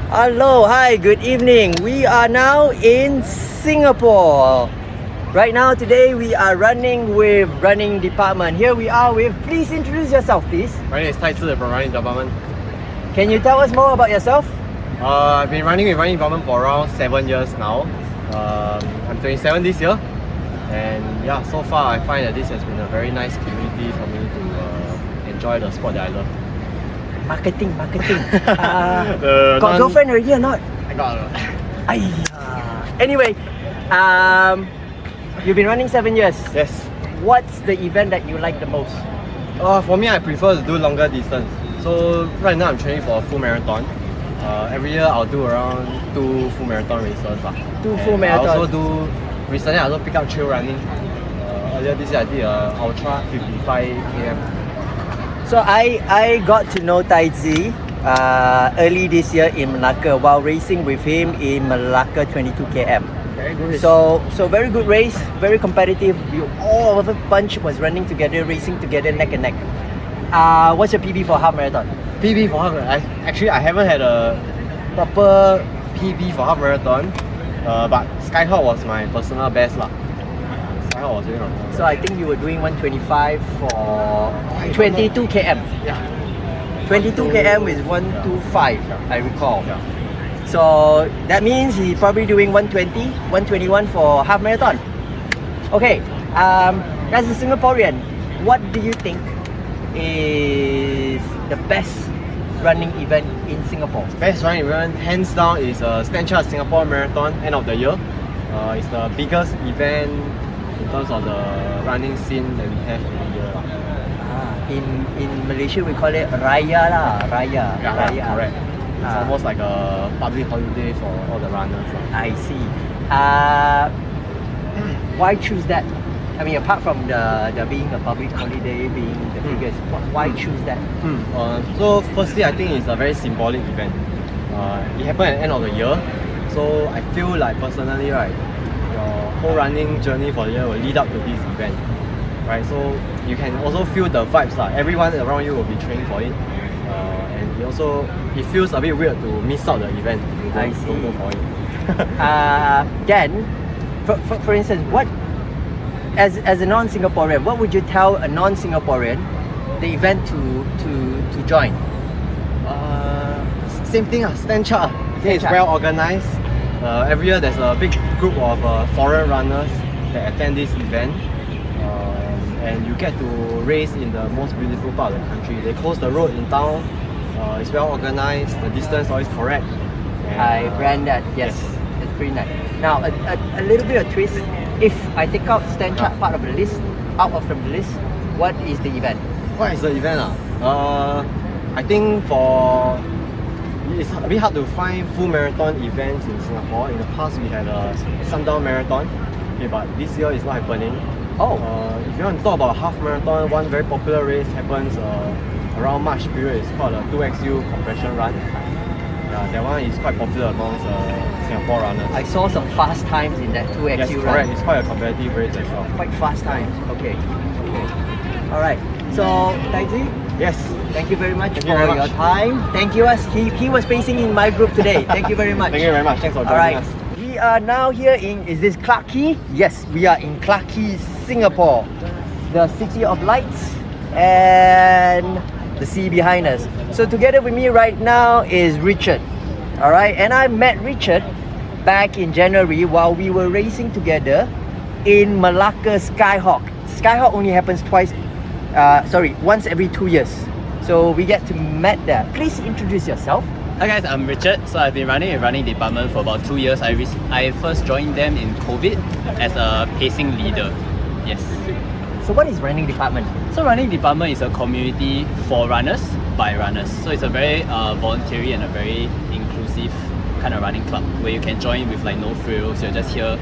Hello, hi, good evening. We are now in Singapore. Right now, today we are running with running department. Here we are with, please introduce yourself, please. My name is Tai Zi from running department. Can you tell us more about yourself? I've been running with running department for around 7 years now. I'm 27 this year, and yeah, so far I find that this has been a very nice community for me to enjoy the sport that I love. Marketing. Got girlfriend already or not? I got Anyway, you've been running 7 years. Yes. What's the event that you like the most? For me, I prefer to do longer distance. So right now I'm training for a full marathon. Every year I'll do around 2 full marathon races. Full marathon. I also recently I also pick up trail running. Earlier this year I did ultra 55 km. So I got to know Tai Zi early this year in Malacca while racing with him in Malacca 22 km. Very good. So very good race, very competitive. We all of a bunch was running together, racing together neck and neck. What's your PB for half marathon? PB for half marathon. I haven't had a proper PB for half marathon, but Skyhawk was my personal best lah. Skyhawk was doing wrong. So I think you were doing 125 for 22 km. Yeah. 22 km is 125, I recall. Yeah. So that means he's probably doing 120, 121 for half marathon. Okay, as a Singaporean, what do you think is the best running event in Singapore? Best running event, hands down, is Stand Chart Singapore Marathon end of the year. It's the biggest event in terms of the running scene that we have in the year. In Malaysia we call it Raya lah, Raya. Yeah, correct. It's almost like a public holiday for all the runners. I see. Why choose that? I mean, apart from the being a public holiday, being the biggest, why choose that? So firstly, I think it's a very symbolic event. It happened at the end of the year, so I feel like personally, right, your whole running journey for the year will lead up to this event, right? So you can also feel the vibes lah. Everyone around you will be training for it, and it feels a bit weird to miss out the event. I see. Don't go for it. Then, for instance, what as a non-Singaporean, what would you tell a non-Singaporean the event to join? Same thing, Stand Chart. I think it's well organized. Every year there's a big group of foreign runners that attend this event, and you get to race in the most beautiful part of the country. They close the road in town. It's well organized. The distance is always correct. And, I ran that. Yes, it's pretty nice. Now a little bit of twist. If I take out Stand Chart part of the list, from the list, what is the event? What is the event? I think it's a bit hard to find full marathon events in Singapore. In the past we had a Sundown Marathon, but this year it's not happening. If you want to talk about half marathon, one very popular race happens around March period. It's called a 2XU compression run. Yeah, that one is quite popular amongst Singapore runners. I saw some fast times in that 2XU yes, run. Correct. It's quite a competitive race as well. Quite fast times. Okay. Alright. So, Tai Zi? Yes. Thank you very much for your time. Thank you. He was pacing in my group today. Thank you very much. Thank you very much. Thanks for joining us. We are now here is this Clarke Quay? Yes, we are in Clarke Quay, Singapore. The city of lights and the sea behind us. So together with me right now is Richard. Alright, and I met Richard back in January while we were racing together in Malacca Skyhawk. Skyhawk only happens once every 2 years. So we get to meet there. Please introduce yourself. Hi guys, I'm Richard. So I've been running in running department for about 2 years. I first joined them in COVID as a pacing leader. Yes. So what is running department? So running department is a community for runners by runners. So it's a very voluntary and a very inclusive kind of running club where you can join with like no frills. You're just here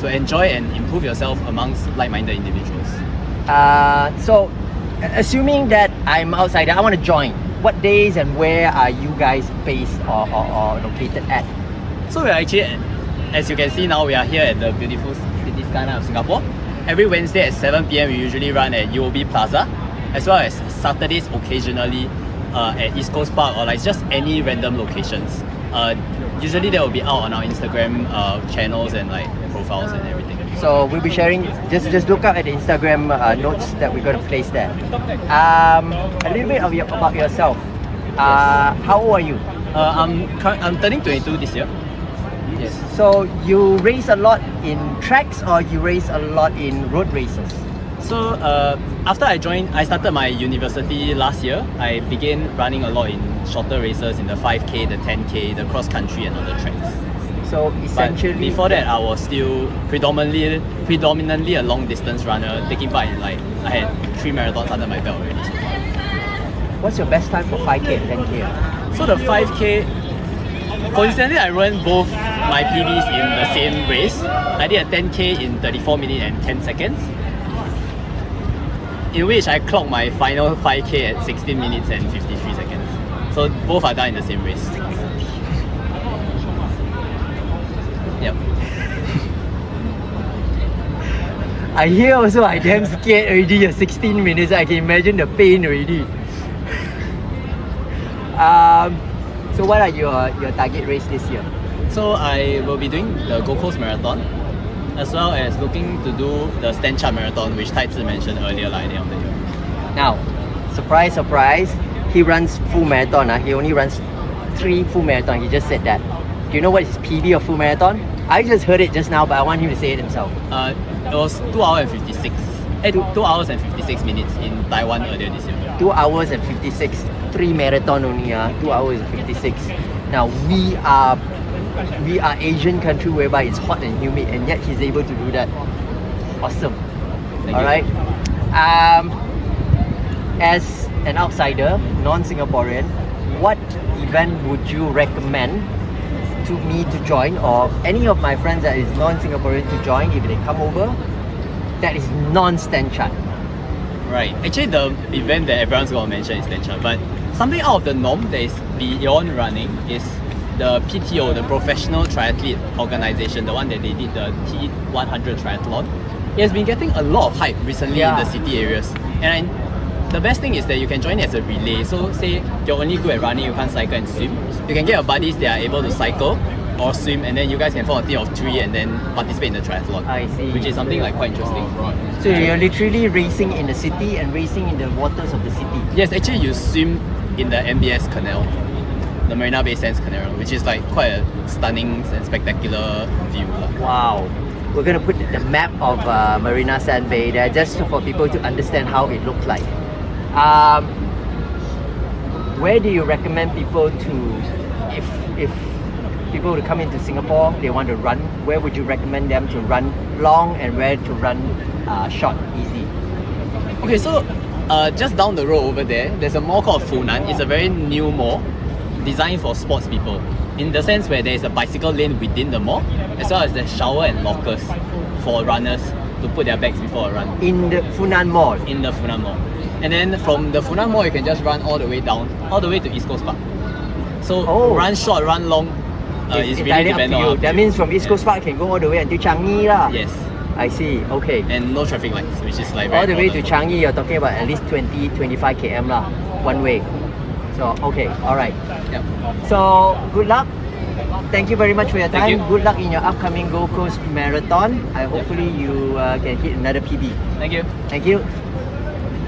to enjoy and improve yourself amongst like-minded individuals. So assuming that I'm outsider, I want to join. What days and where are you guys based or located at? So we're actually, as you can see now, we are here at the beautiful city skyline of Singapore. Every Wednesday at 7 PM we usually run at UOB Plaza, as well as Saturdays occasionally at East Coast Park or like just any random locations. Usually that will be out on our Instagram channels and like profiles and everything. So we'll be sharing. Just look up at the Instagram notes that we're going to place there. A little bit about yourself. How old are you? I'm turning 22 this year. Yes. So you race a lot in tracks or you race a lot in road races? So after I started my university last year. I began running a lot in shorter races in the 5K, the 10K, the cross country and other tracks. So essentially, but before that, I was still predominantly a long distance runner, taking part in like I had 3 marathons under my belt already. what's your best time for 5K and 10K? So the 5K, coincidentally, I ran both my PBs in the same race. I did a 10K in 34 minutes and 10 seconds, in which I clocked my final 5K at 16 minutes and 53 seconds. So both are done in the same race. Yep. I hear also I damn scared already. You're 16 minutes. I can imagine the pain already. So what are your target race this year? So I will be doing the Gold Coast Marathon, as well as looking to do the Stanchart Marathon, which Tai Zi mentioned earlier at the end of the year. Now, surprise, surprise, he runs full marathon. He only runs 3 full marathon. He just said that. Do you know what is PB of full marathon? I just heard it just now, but I want him to say it himself. It was 2 hours and 56. 2 hours and 56 minutes in Taiwan earlier this year. 2 hours and 56. 3 marathon only. 2 hours and 56. Now we are Asian country whereby it's hot and humid, and yet he's able to do that. Awesome. All right. As an outsider, non-Singaporean, what event would you recommend to me to join, or any of my friends that is non-Singaporean to join if they come over that is non-Stanchart? Right. Actually, the event that everyone's going to mention is Stanchart, but something out of the norm that is beyond running is the PTO, the Professional Triathlete Organization, the one that they did the T100 triathlon. It has been getting a lot of hype recently in the city areas, and the best thing is that you can join it as a relay. So say you're only good at running, you can't cycle and swim, you can get your buddies that are able to cycle or swim, and then you guys can form a team of 3 and then participate in the triathlon. I see. Which is something like quite interesting. So you're literally racing in the city and racing in the waters of the city. Yes, actually you swim in the MBS Canal, the Marina Bay Sands Canal, which is like quite a stunning and spectacular view. Wow. We're going to put the map of Marina Sand Bay there just for people to understand how it looks like. Where do you recommend people to, if people to come into Singapore, they want to run, where would you recommend them to run long and where to run short, easy? Okay, so just down the road over there, there's a mall called Funan. It's a very new mall designed for sports people, in the sense where there is a bicycle lane within the mall, as well as the shower and lockers for runners to put their bags before a run. In the Funan Mall? In the Funan Mall. And then from the Funan Mall, you can just run all the way down, all the way to East Coast Park. So run short, run long, it's really dependent on you. That means from East Coast Park can go all the way until Changi lah. Yes. I see, okay. And no traffic lights, which is like very all the way to important. Changi, you're talking about at least 20-25 km lah, one way. So, okay, alright. Yep. So, good luck. Thank you very much for your time. Thank you. Good luck in your upcoming Gold Coast Marathon. Hopefully you can hit another PB. Thank you. Thank you.